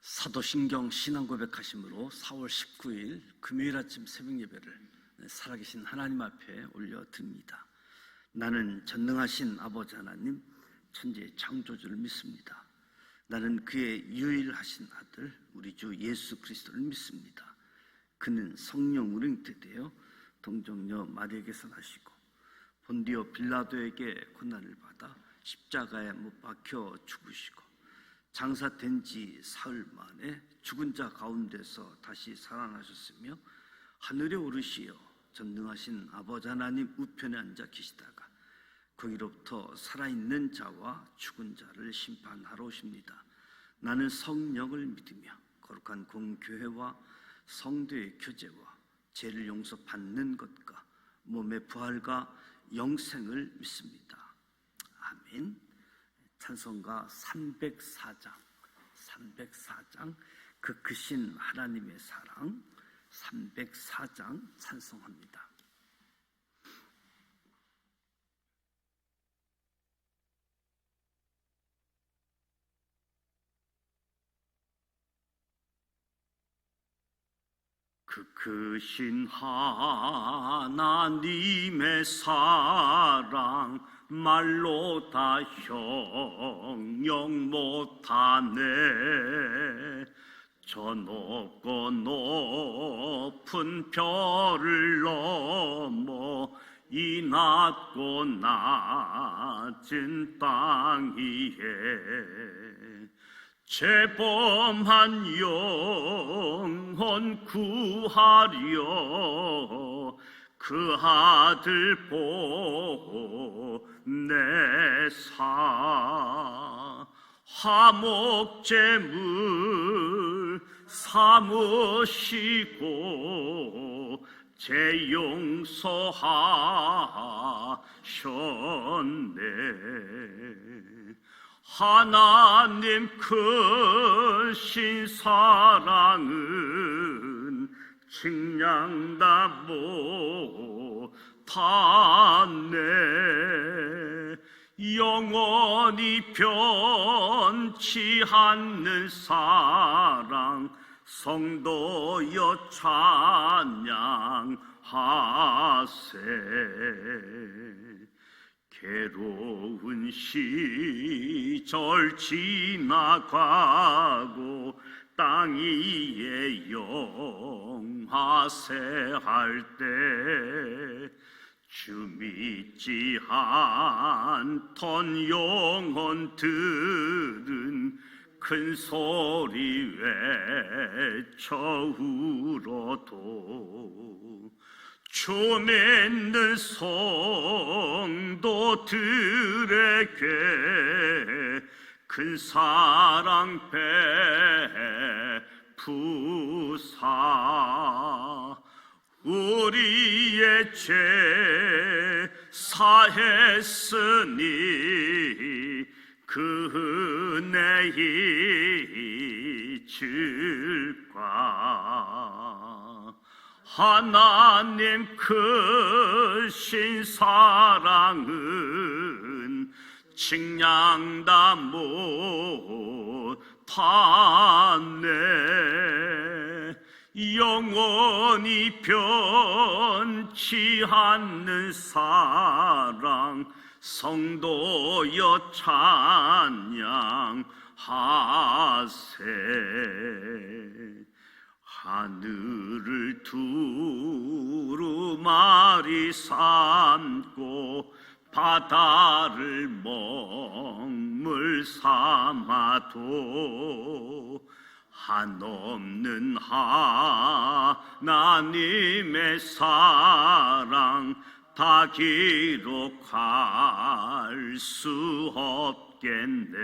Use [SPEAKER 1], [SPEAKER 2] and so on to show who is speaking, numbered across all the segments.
[SPEAKER 1] 사도신경 신앙고백하심으로 4월 19일 금요일 아침 새벽 예배를 살아계신 하나님 앞에 올려드립니다. 나는 전능하신 아버지 하나님, 천지의 창조주를 믿습니다. 나는 그의 유일하신 아들 우리 주 예수 그리스도를 믿습니다. 그는 성령으로 잉태되어 동정녀 마리아에게서 나시고 본디오 빌라도에게 고난을 받아 십자가에 못 박혀 죽으시고 장사된 지 사흘 만에 죽은 자 가운데서 다시 살아나셨으며 하늘에 오르시어 전능하신 아버지 하나님 우편에 앉아 계시다가 거기로부터 살아있는 자와 죽은 자를 심판하러 오십니다. 나는 성령을 믿으며 거룩한 공교회와 성도의 교제와 죄를 용서받는 것과 몸의 부활과 영생을 믿습니다. 아멘. 찬송가 304장 그 크신 하나님의 사랑 304장 찬송합니다. 그 크신 하나님의 사랑 말로 다 형용 못하네. 저 높고 높은 별을 넘어 이 낮고 낮은 땅 위에 죄범한 영혼 구하려 그 아들 보내사 화목제물 삼으시고 죄 용서하셨네. 하나님 크신 사랑은 측량다 못하네. 영원히 변치 않는 사랑 성도여 찬양하세. 괴로운 시절 지나가고 땅 위에 영화세 할 때 주 믿지 않던 영혼들은 큰 소리 외쳐 울어도 주 믿는 성도들에게 큰 사랑 베푸사 우리의 죄 사했으니 그 은혜 잊을까. 하나님 크신 사랑은 측량다 못하네. 영원히 변치 않는 사랑 성도여 찬양하세. 하늘을 두루마리 삼고 바다를 먹물 삼아도 한없는 하나님의 사랑 다 기록할 수 없겠네.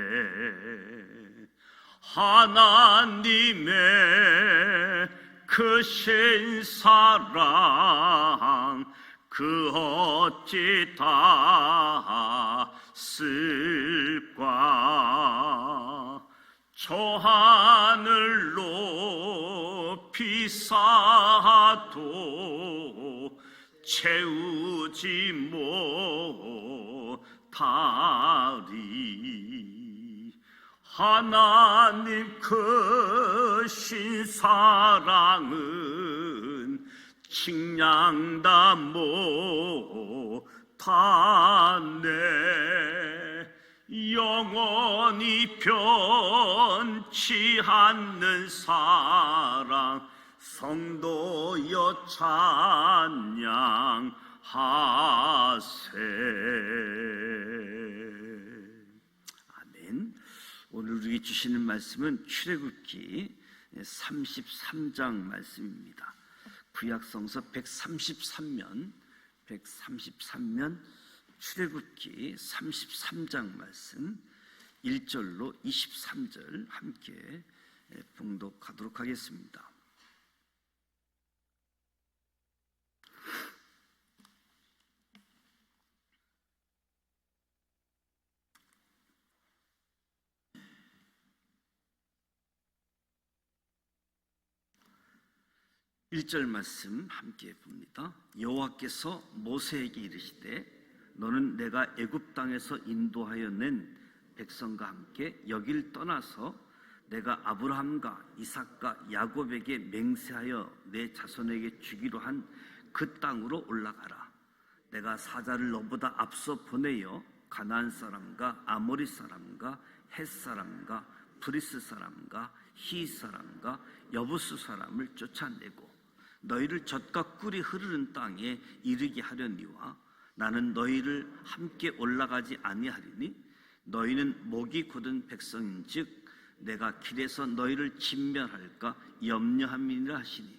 [SPEAKER 1] 하나님의 크신 사랑 그 어찌 다 쓸까. 저 하늘 높이 쌓아도 채우지 못하리. 하나님 크신 사랑은 측량다 못하네. 영원히 변치 않는 사랑 성도여 찬양하세. 아멘. 오늘 우리에게 주시는 말씀은 출애굽기 33장 말씀입니다. 구약성서 133면 출애굽기 33장 말씀 1절로 23절 함께 봉독하도록 하겠습니다. (1절) 말씀 함께 봅니다. 여호와께서 모세에게 이르시되 너는 내가 애굽 땅에서 인도하여 낸 백성과 함께 여길 떠나서 내가 아브라함과 이삭과 야곱에게 맹세하여 내 자손에게 주기로 한 그 땅으로 올라가라. 내가 사자를 너보다 앞서 보내어 가나안 사람과 아모리 사람과 헷 사람과 브리스 사람과 히 사람과 여부스 사람을 쫓아내고 너희를 젖과 꿀이 흐르는 땅에 이르게 하려니와 나는 너희를 함께 올라가지 아니하리니 너희는 목이 곧은 백성인즉 내가 길에서 너희를 진멸할까 염려함이니라 하시니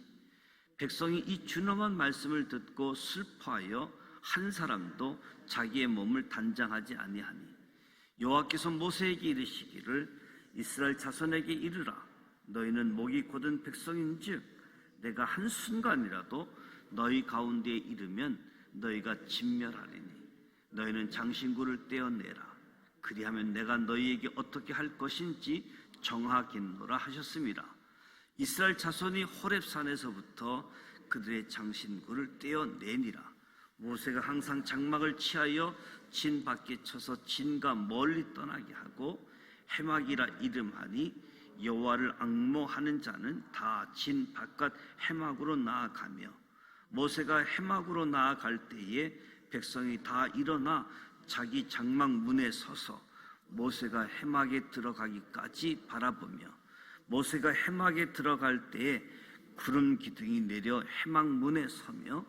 [SPEAKER 1] 백성이 이 준엄한 말씀을 듣고 슬퍼하여 한 사람도 자기의 몸을 단장하지 아니하니 여호와께서 모세에게 이르시기를 이스라엘 자손에게 이르라. 너희는 목이 곧은 백성인즉 내가 한순간이라도 너희 가운데에 이르면 너희가 진멸하리니 너희는 장신구를 떼어내라. 그리하면 내가 너희에게 어떻게 할 것인지 정하겠노라 하셨습니다. 이스라엘 자손이 호렙산에서부터 그들의 장신구를 떼어내니라. 모세가 항상 장막을 취하여 진 밖에 쳐서 진과 멀리 떠나게 하고 해막이라 이름하니 여호와를 앙모하는 자는 다 진 바깥 해막으로 나아가며 모세가 해막으로 나아갈 때에 백성이 다 일어나 자기 장막 문에 서서 모세가 해막에 들어가기까지 바라보며 모세가 해막에 들어갈 때에 구름 기둥이 내려 해막 문에 서며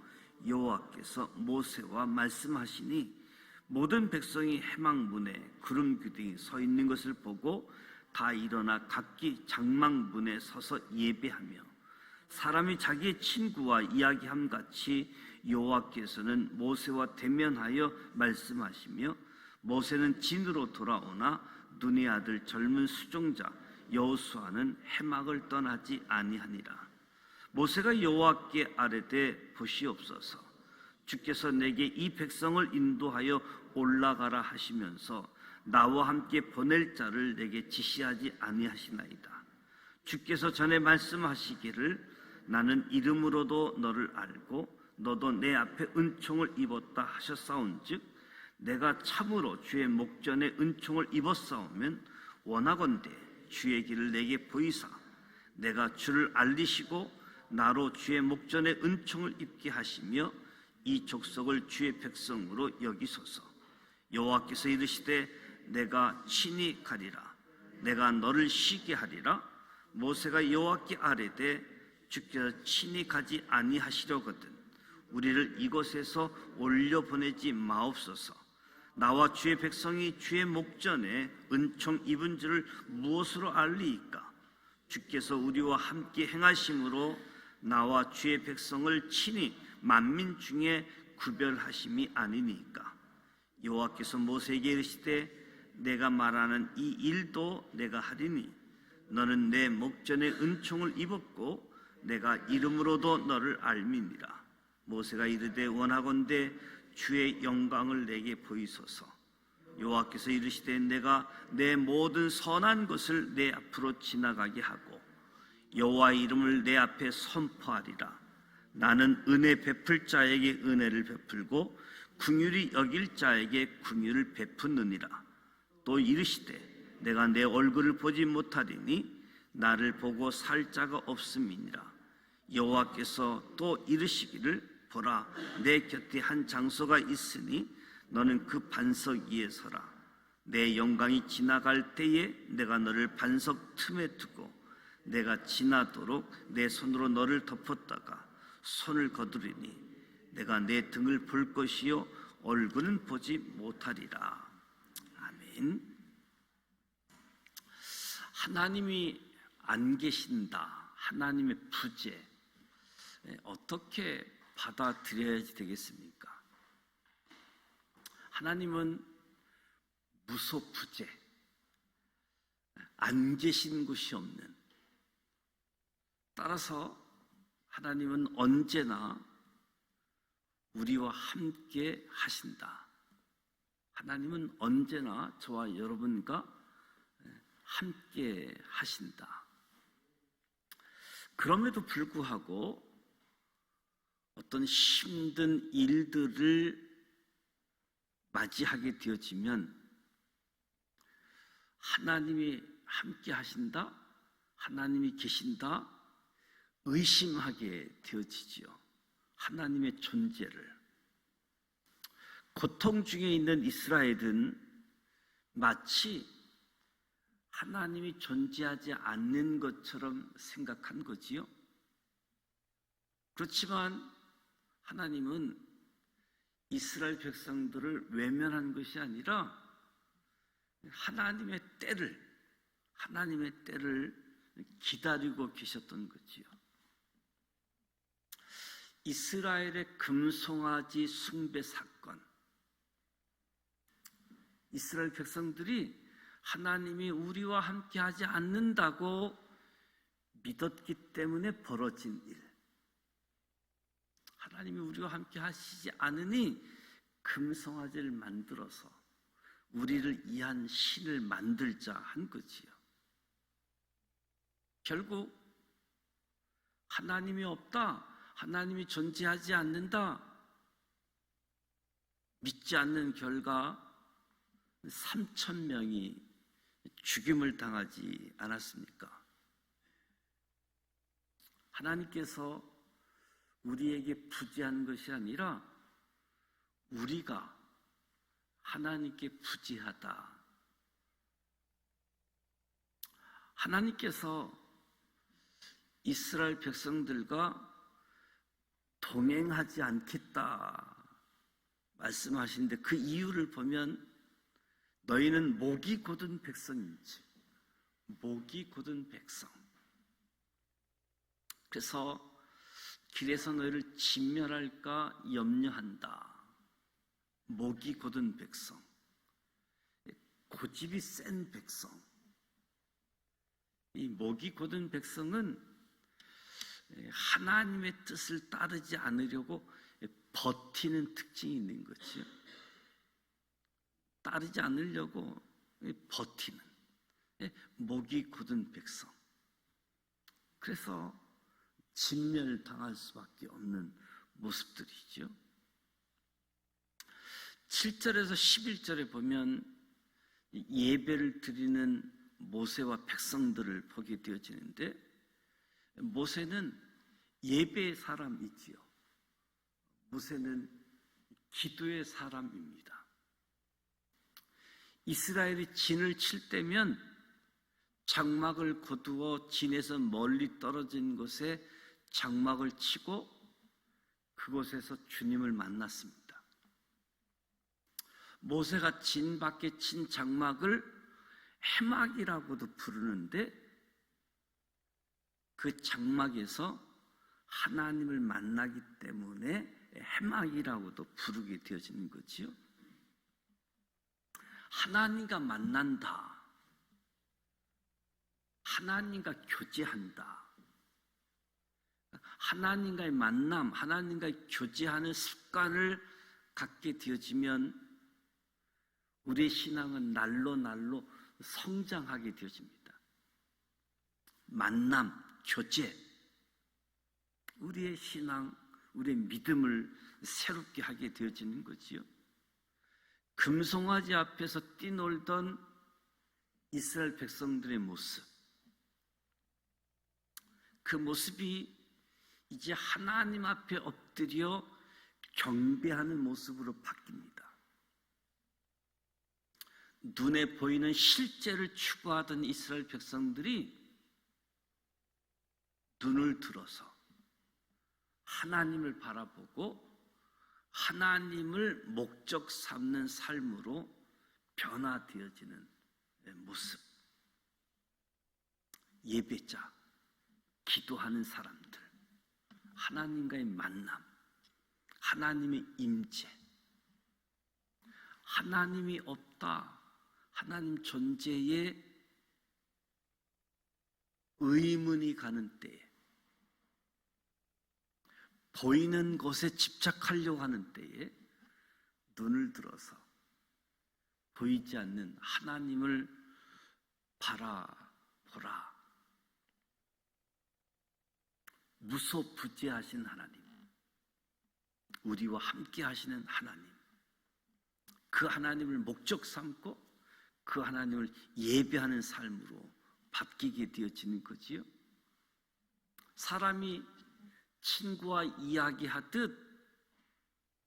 [SPEAKER 1] 여호와께서 모세와 말씀하시니 모든 백성이 해막 문에 구름 기둥이 서 있는 것을 보고 다 일어나 각기 장막 문에 서서 예배하며 사람이 자기의 친구와 이야기함 같이 여호와께서는 모세와 대면하여 말씀하시며 모세는 진으로 돌아오나 눈의 아들 젊은 수종자 여호수아는 해막을 떠나지 아니하니라. 모세가 여호와께 아뢰되 보시옵소서 주께서 내게 이 백성을 인도하여 올라가라 하시면서 나와 함께 보낼 자를 내게 지시하지 아니하시나이다. 주께서 전에 말씀하시기를 나는 이름으로도 너를 알고 너도 내 앞에 은총을 입었다 하셨사온즉 내가 참으로 주의 목전에 은총을 입었사오면 원하건대 주의 길을 내게 보이사 내가 주를 알리시고 나로 주의 목전에 은총을 입게 하시며 이 족속을 주의 백성으로 여기소서. 여호와께서 이르시되 내가 친히 가리라. 내가 너를 쉬게 하리라. 모세가 여호와께 아뢰되 주께서 친히 가지 아니하시려거든 우리를 이곳에서 올려보내지 마옵소서. 나와 주의 백성이 주의 목전에 은총 입은 줄을 무엇으로 알리이까? 주께서 우리와 함께 행하심으로 나와 주의 백성을 친히 만민 중에 구별하심이 아니니까. 여호와께서 모세에게 이르시되 내가 말하는 이 일도 내가 하리니 너는 내 목전에 은총을 입었고 내가 이름으로도 너를 알미니라. 모세가 이르되 원하건대 주의 영광을 내게 보이소서. 여호와께서 이르시되 내가 내 모든 선한 것을 내 앞으로 지나가게 하고 여호와의 이름을 내 앞에 선포하리라. 나는 은혜 베풀 자에게 은혜를 베풀고 긍휼히 여길 자에게 긍휼을 베푸느니라. 또 이르시되 내가 내 얼굴을 보지 못하리니 나를 보고 살 자가 없음이니라. 여호와께서 또 이르시기를 보라, 내 곁에 한 장소가 있으니 너는 그 반석 위에 서라. 내 영광이 지나갈 때에 내가 너를 반석 틈에 두고 내가 지나도록 내 손으로 너를 덮었다가 손을 거두리니 내가 내 등을 볼 것이요 얼굴은 보지 못하리라. 아멘. 하나님이 안 계신다, 하나님의 부재, 어떻게 받아들여야 되겠습니까? 하나님은 무소부재, 안 계신 곳이 없는, 따라서 하나님은 언제나 우리와 함께 하신다. 하나님은 언제나 저와 여러분과 함께 하신다. 그럼에도 불구하고 어떤 힘든 일들을 맞이하게 되어지면 하나님이 함께 하신다, 하나님이 계신다 의심하게 되어지지요. 하나님의 존재를. 고통 중에 있는 이스라엘은 마치 하나님이 존재하지 않는 것처럼 생각한 거지요. 그렇지만 하나님은 이스라엘 백성들을 외면한 것이 아니라 하나님의 때를 기다리고 계셨던 거지요. 이스라엘의 금송아지 숭배 사건, 이스라엘 백성들이 하나님이 우리와 함께 하지 않는다고 믿었기 때문에 벌어진 일, 하나님이 우리와 함께 하시지 않으니 금송아지를 만들어서 우리를 위한 신을 만들자 한 거지요. 결국 하나님이 없다, 하나님이 존재하지 않는다 믿지 않는 결과 3,000명이 죽임을 당하지 않았습니까? 하나님께서 우리에게 부재한 것이 아니라 우리가 하나님께 부재하다. 하나님께서 이스라엘 백성들과 동행하지 않겠다 말씀하시는데 그 이유를 보면 너희는 목이 곧은 백성인지, 목이 곧은 백성. 그래서 길에서 너희를 진멸할까 염려한다. 목이 곧은 백성, 고집이 센 백성. 이 목이 곧은 백성은 하나님의 뜻을 따르지 않으려고 버티는 특징이 있는 거죠. 따르지 않으려고 버티는 목이 곧은 백성. 그래서 진멸당할 수밖에 없는 모습들이죠. 7절에서 11절에 보면 예배를 드리는 모세와 백성들을 보게 되어지는데, 모세는 예배의 사람이지요. 모세는 기도의 사람입니다. 이스라엘이 진을 칠 때면 장막을 거두어 진에서 멀리 떨어진 곳에 장막을 치고 그곳에서 주님을 만났습니다. 모세가 진 밖에 친 장막을 해막이라고도 부르는데 그 장막에서 하나님을 만나기 때문에 해막이라고도 부르게 되어지는 거지요. 하나님과 만난다, 하나님과 교제한다, 하나님과의 만남, 하나님과의 교제하는 습관을 갖게 되어지면 우리의 신앙은 날로 성장하게 되어집니다. 만남, 교제, 우리의 신앙, 우리의 믿음을 새롭게 하게 되어지는 거지요. 금송아지 앞에서 뛰놀던 이스라엘 백성들의 모습, 그 모습이 이제 하나님 앞에 엎드려 경배하는 모습으로 바뀝니다. 눈에 보이는 실제를 추구하던 이스라엘 백성들이 눈을 들어서 하나님을 바라보고 하나님을 목적 삼는 삶으로 변화되어지는 모습. 예배자, 기도하는 사람들, 하나님과의 만남, 하나님의 임재, 하나님이 없다, 하나님 존재에 의문이 가는 때에, 보이는 것에 집착하려고 하는 때에 눈을 들어서 보이지 않는 하나님을 바라보라. 무소부재하신 하나님, 우리와 함께 하시는 하나님, 그 하나님을 목적 삼고 그 하나님을 예배하는 삶으로 바뀌게 되어지는 거지요. 사람이 친구와 이야기하듯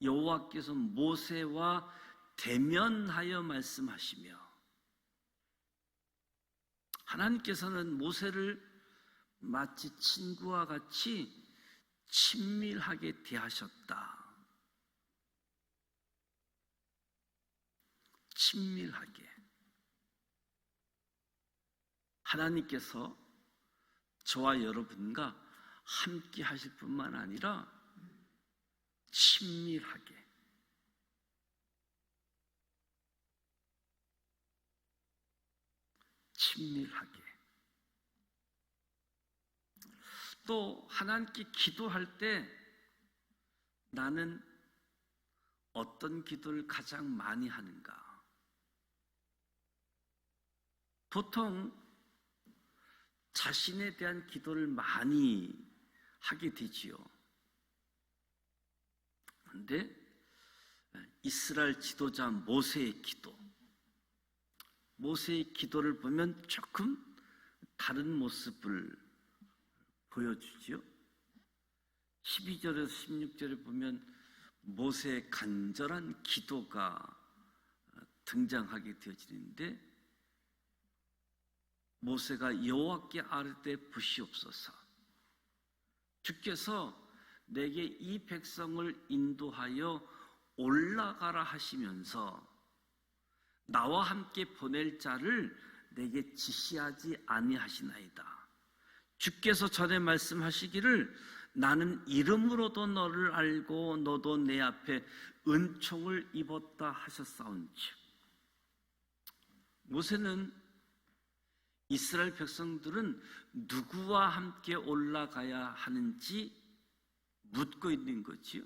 [SPEAKER 1] 여호와께서 모세와 대면하여 말씀하시며, 하나님께서는 모세를 마치 친구와 같이 친밀하게 대하셨다. 친밀하게. 하나님께서 저와 여러분과 함께 하실 뿐만 아니라 친밀하게, 친밀하게. 또 하나님께 기도할 때 나는 어떤 기도를 가장 많이 하는가? 보통 자신에 대한 기도를 많이 하게 되지요. 그런데 이스라엘 지도자 모세의 기도, 모세의 기도를 보면 조금 다른 모습을 보여주죠. 12절에서 16절에 보면 모세의 간절한 기도가 등장하게 되어지는데, 모세가 여호와께 아뢰되 부시옵소서, 주께서 내게 이 백성을 인도하여 올라가라 하시면서 나와 함께 보낼 자를 내게 지시하지 아니하시나이다. 주께서 전에 말씀하시기를 나는 이름으로도 너를 알고 너도 내 앞에 은총을 입었다 하셨사온즉. 모세는 이스라엘 백성들은 누구와 함께 올라가야 하는지 묻고 있는 거지요.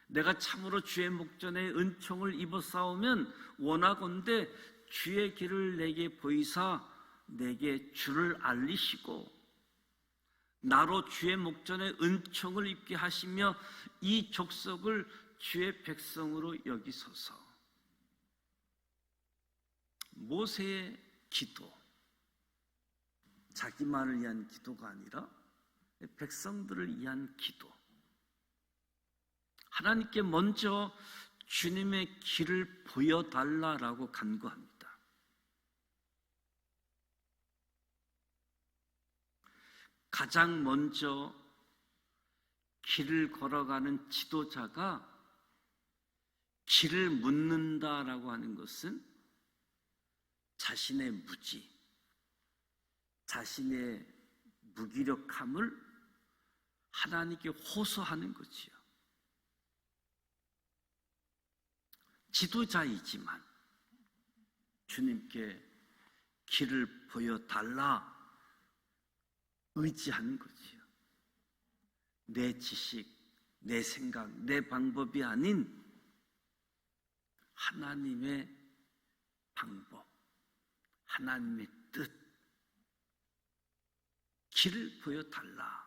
[SPEAKER 1] 내가 참으로 주의 목전에 은총을 입었사오면 원하건대 주의 길을 내게 보이사 내게 주를 알리시고 나로 주의 목전에 은총을 입게 하시며 이 족속을 주의 백성으로 여기소서. 모세의 기도, 자기만을 위한 기도가 아니라 백성들을 위한 기도. 하나님께 먼저 주님의 길을 보여달라라고 간구합니다. 가장 먼저 길을 걸어가는 지도자가 길을 묻는다라고 하는 것은 자신의 무지, 자신의 무기력함을 하나님께 호소하는 거지요. 지도자이지만 주님께 길을 보여달라 의지하는 거지요. 내 지식, 내 생각, 내 방법이 아닌 하나님의 방법, 하나님의 뜻, 길을 보여달라.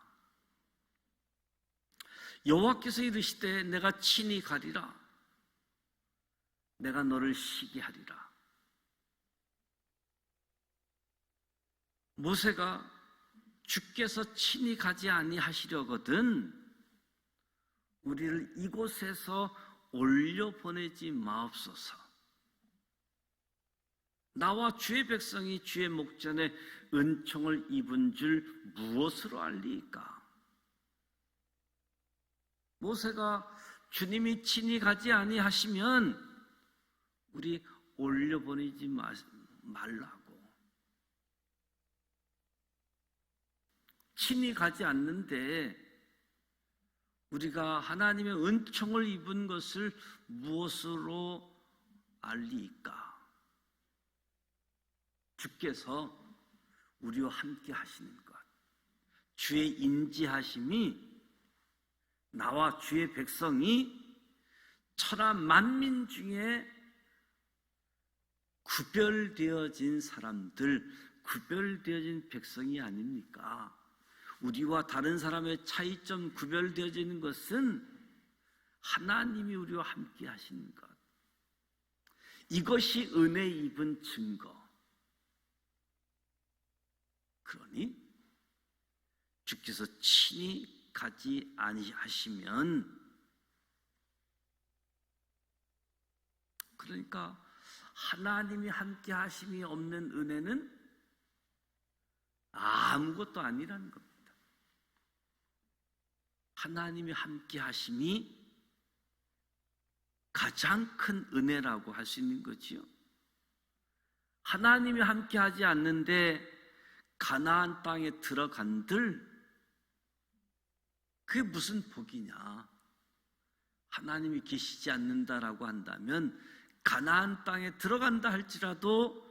[SPEAKER 1] 여호와께서 이르시되 내가 친히 가리라. 내가 너를 쉬게 하리라. 모세가 주께서 친히 가지 아니하시려거든 우리를 이곳에서 올려보내지 마옵소서. 나와 주의 백성이 주의 목전에 은총을 입은 줄 무엇으로 알리이까? 모세가 주님이 친히 가지 아니하시면 우리 올려보내지 말라고. 친히 가지 않는데 우리가 하나님의 은총을 입은 것을 무엇으로 알리이까? 주께서 우리와 함께 하시는 것, 주의 인지하심이 나와 주의 백성이 천하 만민 중에 구별되어진 사람들, 구별되어진 백성이 아닙니까? 우리와 다른 사람의 차이점 구별되어지는 것은 하나님이 우리와 함께 하시는 것. 이것이 은혜 입은 증거. 그러니 주께서 친히 가지 아니하시면, 그러니까 하나님이 함께 하심이 없는 은혜는 아무것도 아니라는 겁니다. 하나님이 함께 하심이 가장 큰 은혜라고 할 수 있는 거지요. 하나님이 함께 하지 않는데 가나안 땅에 들어간들, 그게 무슨 복이냐? 하나님이 계시지 않는다라고 한다면 가나안 땅에 들어간다 할지라도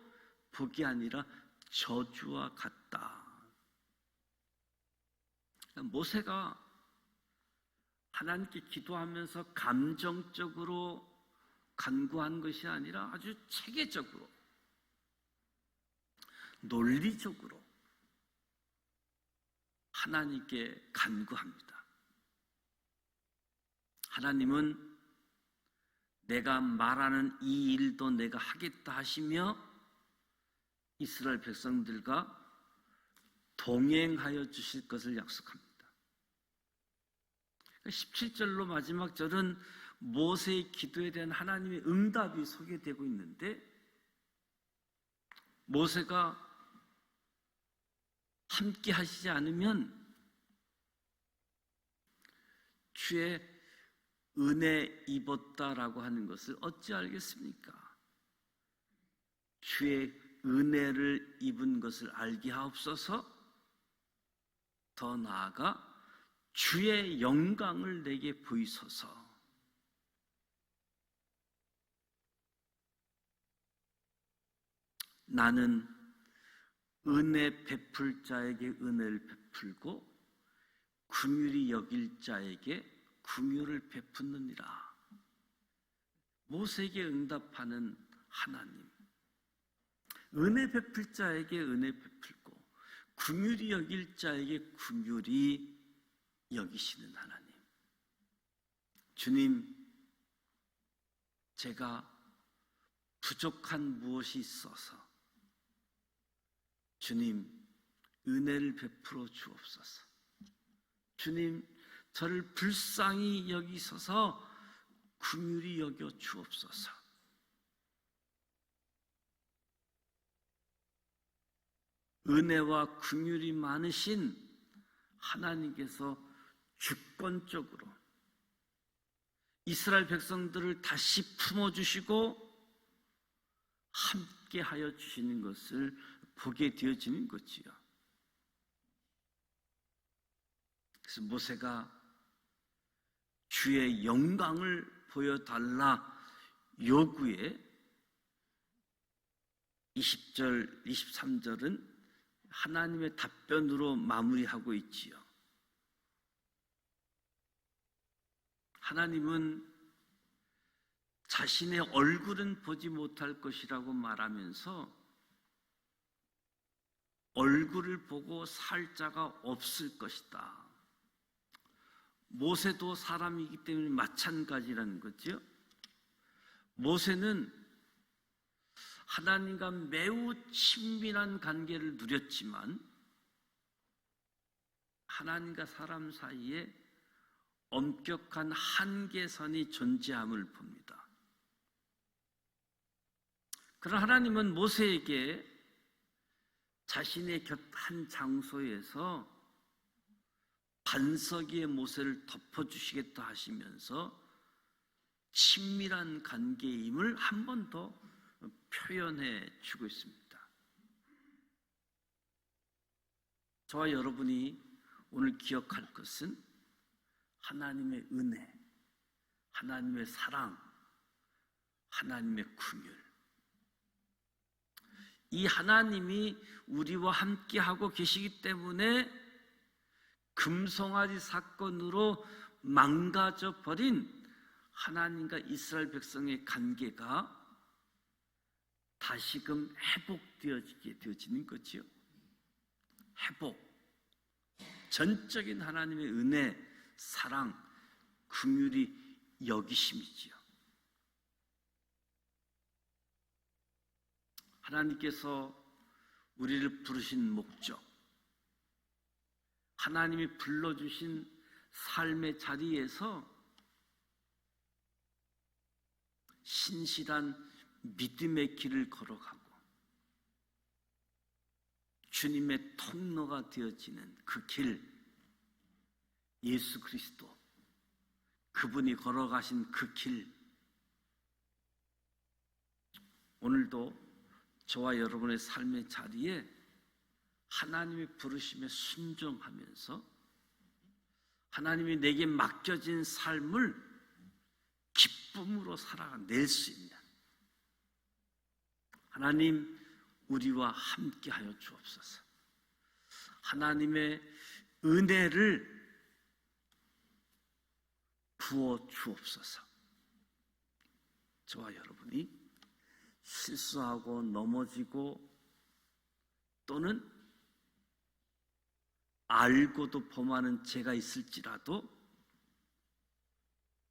[SPEAKER 1] 복이 아니라 저주와 같다. 모세가 하나님께 기도하면서 감정적으로 간구한 것이 아니라 아주 체계적으로, 논리적으로 하나님께 간구합니다. 하나님은 내가 말하는 이 일도 내가 하겠다 하시며 이스라엘 백성들과 동행하여 주실 것을 약속합니다. 17절로 마지막 절은 모세의 기도에 대한 하나님의 응답이 소개되고 있는데, 모세가 함께 하시지 않으면 주의 은혜 입었다라고 하는 것을 어찌 알겠습니까? 주의 은혜를 입은 것을 알게 하옵소서. 더 나아가 주의 영광을 내게 보이소서. 나는 은혜 베풀 자에게 은혜를 베풀고 긍휼히 여길 자에게 긍휼을 베푸느니라. 모세에게 응답하는 하나님, 은혜 베풀 자에게 은혜 베풀고 긍휼히 여길 자에게 긍휼히 여기시는 하나님. 주님, 제가 부족한 무엇이 있어서 주님 은혜를 베풀어 주옵소서. 주님, 저를 불쌍히 여기소서 긍휼히 여겨 주옵소서. 은혜와 긍휼이 많으신 하나님께서 주권적으로 이스라엘 백성들을 다시 품어주시고 함께하여 주시는 것을 보게 되어지는 거지요. 그래서 모세가 주의 영광을 보여달라 요구에 20절, 23절은 하나님의 답변으로 마무리하고 있지요. 하나님은 자신의 얼굴은 보지 못할 것이라고 말하면서 얼굴을 보고 살 자가 없을 것이다. 모세도 사람이기 때문에 마찬가지라는 거죠. 모세는 하나님과 매우 친밀한 관계를 누렸지만 하나님과 사람 사이에 엄격한 한계선이 존재함을 봅니다. 그러나 하나님은 모세에게 자신의 곁 한 장소에서 반석 위에 모세를 덮어주시겠다 하시면서 친밀한 관계임을 한 번 더 표현해 주고 있습니다. 저와 여러분이 오늘 기억할 것은 하나님의 은혜, 하나님의 사랑, 하나님의 긍휼. 이 하나님이 우리와 함께하고 계시기 때문에 금송아지 사건으로 망가져 버린 하나님과 이스라엘 백성의 관계가 다시금 회복되어지게 되어지는 거지요. 회복. 전적인 하나님의 은혜, 사랑, 긍휼이 여기심이지요. 하나님께서 우리를 부르신 목적, 하나님이 불러주신 삶의 자리에서 신실한 믿음의 길을 걸어가고 주님의 통로가 되어지는 그 길, 예수 그리스도, 그분이 걸어가신 그 길, 오늘도 저와 여러분의 삶의 자리에 하나님의 부르심에 순종하면서 하나님이 내게 맡겨진 삶을 기쁨으로 살아낼 수 있는 하나님, 우리와 함께하여 주옵소서. 하나님의 은혜를 부어 주옵소서. 저와 여러분이 실수하고 넘어지고 또는 알고도 범하는 죄가 있을지라도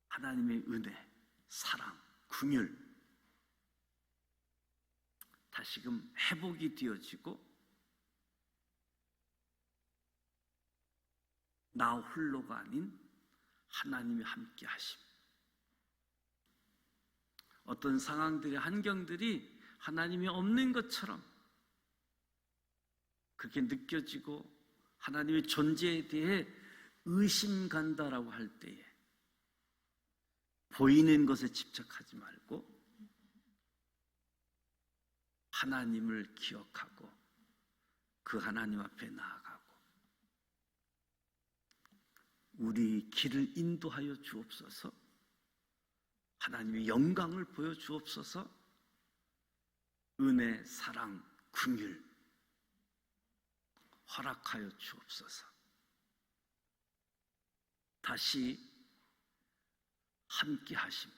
[SPEAKER 1] 하나님의 은혜, 사랑, 긍휼 다시금 회복이 되어지고 나 홀로가 아닌 하나님이 함께 하심. 어떤 상황들의 환경들이 하나님이 없는 것처럼 그렇게 느껴지고 하나님의 존재에 대해 의심 간다라고 할 때에 보이는 것에 집착하지 말고 하나님을 기억하고 그 하나님 앞에 나아가고 우리 길을 인도하여 주옵소서. 하나님의 영광을 보여주옵소서. 은혜, 사랑, 긍휼 허락하여 주옵소서. 다시 함께 하심.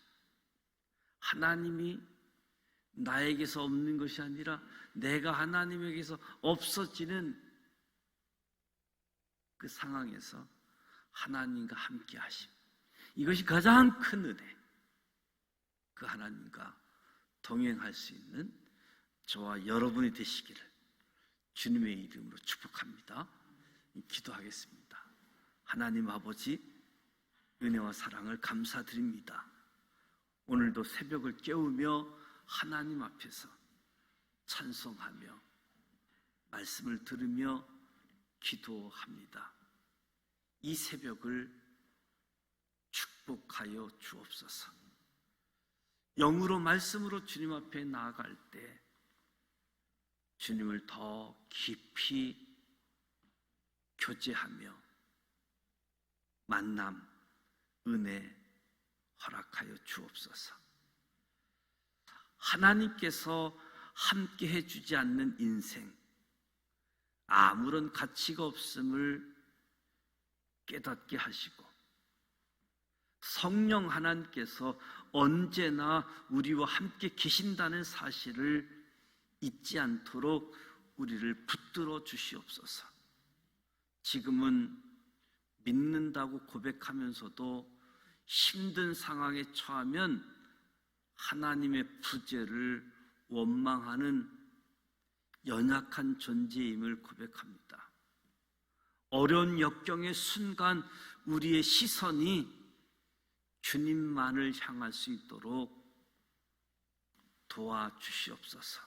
[SPEAKER 1] 하나님이 나에게서 없는 것이 아니라 내가 하나님에게서 없어지는 그 상황에서 하나님과 함께 하심. 이것이 가장 큰 은혜. 그 하나님과 동행할 수 있는 저와 여러분이 되시기를 주님의 이름으로 축복합니다. 기도하겠습니다. 하나님 아버지, 은혜와 사랑을 감사드립니다. 오늘도 새벽을 깨우며 하나님 앞에서 찬송하며 말씀을 들으며 기도합니다. 이 새벽을 축복하여 주옵소서. 영으로 말씀으로 주님 앞에 나아갈 때 주님을 더 깊이 교제하며 만남, 은혜 허락하여 주옵소서. 하나님께서 함께 해주지 않는 인생, 아무런 가치가 없음을 깨닫게 하시고 성령 하나님께서 언제나 우리와 함께 계신다는 사실을 잊지 않도록 우리를 붙들어 주시옵소서. 지금은 믿는다고 고백하면서도 힘든 상황에 처하면 하나님의 부재를 원망하는 연약한 존재임을 고백합니다. 어려운 역경의 순간 우리의 시선이 주님만을 향할 수 있도록 도와주시옵소서.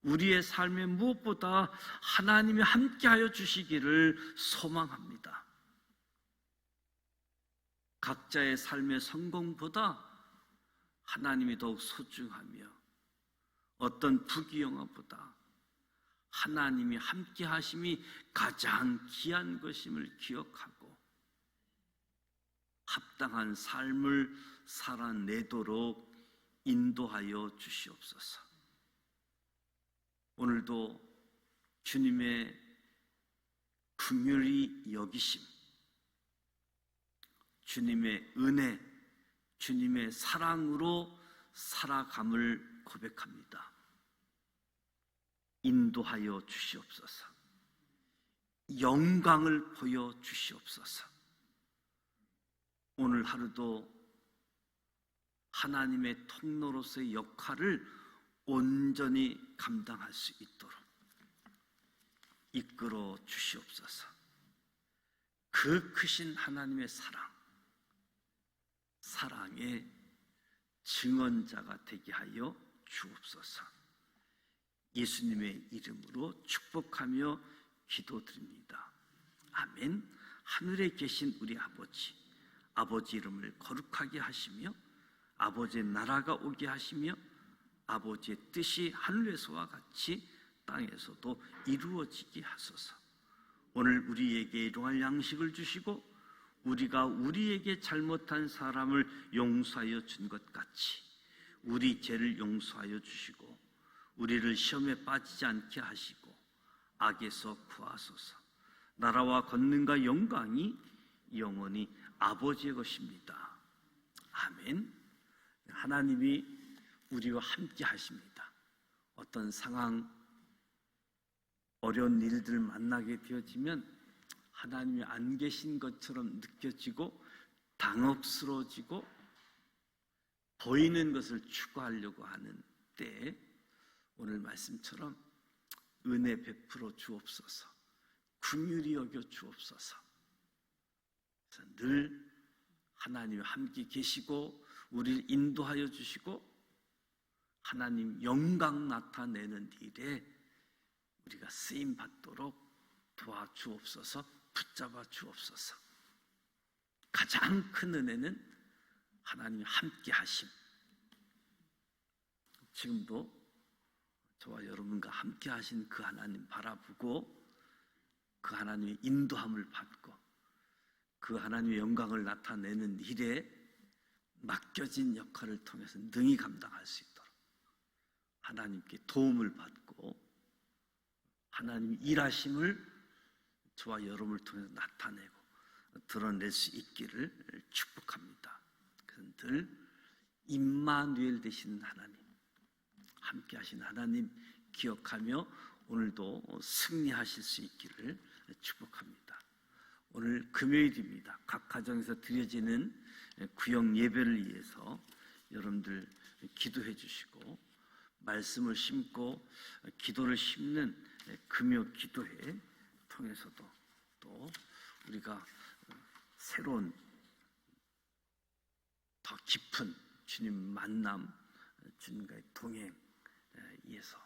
[SPEAKER 1] 우리의 삶에 무엇보다 하나님이 함께하여 주시기를 소망합니다. 각자의 삶의 성공보다 하나님이 더욱 소중하며 어떤 부귀영화보다 하나님이 함께 하심이 가장 귀한 것임을 기억하고 합당한 삶을 살아내도록 인도하여 주시옵소서. 오늘도 주님의 긍휼히 여기심, 주님의 은혜, 주님의 사랑으로 살아감을 고백합니다. 인도하여 주시옵소서. 영광을 보여 주시옵소서. 오늘 하루도 하나님의 통로로서의 역할을 온전히 감당할 수 있도록 이끌어 주시옵소서. 그 크신 하나님의 사랑의 증언자가 되게 하여 주옵소서. 예수님의 이름으로 축복하며 기도드립니다. 아멘. 하늘에 계신 우리 아버지 이름을 거룩하게 하시며 아버지의 나라가 오게 하시며 아버지의 뜻이 하늘에서와 같이 땅에서도 이루어지게 하소서. 오늘 우리에게 일용할 양식을 주시고 우리가 우리에게 잘못한 사람을 용서하여 준 것 같이 우리 죄를 용서하여 주시고 우리를 시험에 빠지지 않게 하시고 악에서 구하소서. 나라와 권능과 영광이 영원히 아버지의 것입니다. 아멘. 하나님이 우리와 함께 하십니다. 어떤 상황, 어려운 일들을 만나게 되어지면 하나님이 안 계신 것처럼 느껴지고 당혹스러워지고 보이는 것을 추구하려고 하는 때에 오늘 말씀처럼 은혜 베풀어 주옵소서. 긍휼히 여겨 주옵소서. 그래서 늘 하나님이 함께 계시고 우리를 인도하여 주시고 하나님 영광 나타내는 일에 우리가 쓰임 받도록 도와주옵소서. 붙잡아 주옵소서. 가장 큰 은혜는 하나님이 함께 하심. 지금도 저와 여러분과 함께 하신 그 하나님 바라보고 그 하나님의 인도함을 받고 그 하나님의 영광을 나타내는 일에 맡겨진 역할을 통해서 능히 감당할 수 있도록 하나님께 도움을 받고 하나님의 일하심을 저와 여러분을 통해서 나타내고 드러낼 수 있기를 축복합니다. 그래서 늘 임마누엘 되시는 하나님, 함께 하신 하나님 기억하며 오늘도 승리하실 수 있기를 축복합니다. 오늘 금요일입니다. 각 가정에서 드려지는 구역 예배를 위해서 여러분들 기도해 주시고 말씀을 심고 기도를 심는 금요 기도회 통해서도 또 우리가 새로운 더 깊은 주님 만남, 주님과의 동행 위해서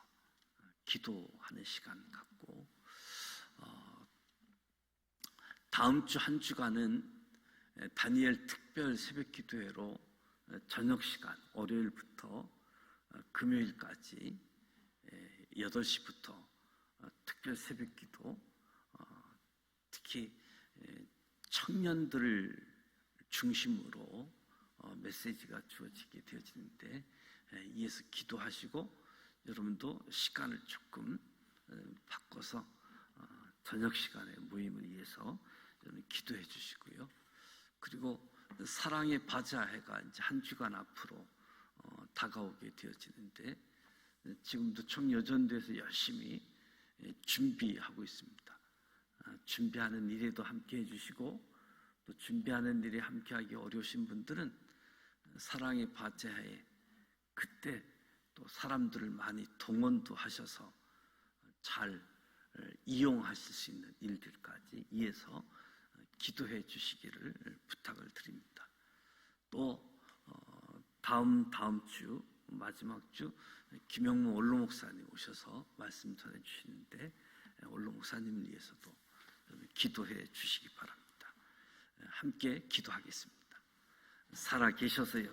[SPEAKER 1] 기도하는 시간 갖고 다음 주 한 주간은 다니엘 특별 새벽 기도회로 저녁 시간 월요일부터 금요일까지 8시부터 특별 새벽 기도, 특히 청년들을 중심으로 메시지가 주어지게 되어지는데 이에서 기도하시고 여러분도 시간을 조금 바꿔서 저녁 시간에 모임을 위해서 여러분 기도해 주시고요. 그리고 사랑의 바자회가 이제 한 주간 앞으로 다가오게 되어지는데 지금도 청여전도에서 열심히 준비하고 있습니다. 준비하는 일에도 함께 해주시고 또 준비하는 일에 함께하기 어려우신 분들은 사랑의 바자회에 그때 또 사람들을 많이 동원도 하셔서 잘 이용하실 수 있는 일들까지 위해서 기도해 주시기를 부탁을 드립니다. 또 다음 주 마지막 주 김영무 원로 목사님 오셔서 말씀 전해 주시는데 원로 목사님을 위해서도 기도해 주시기 바랍니다. 함께 기도하겠습니다. 살아 계셔서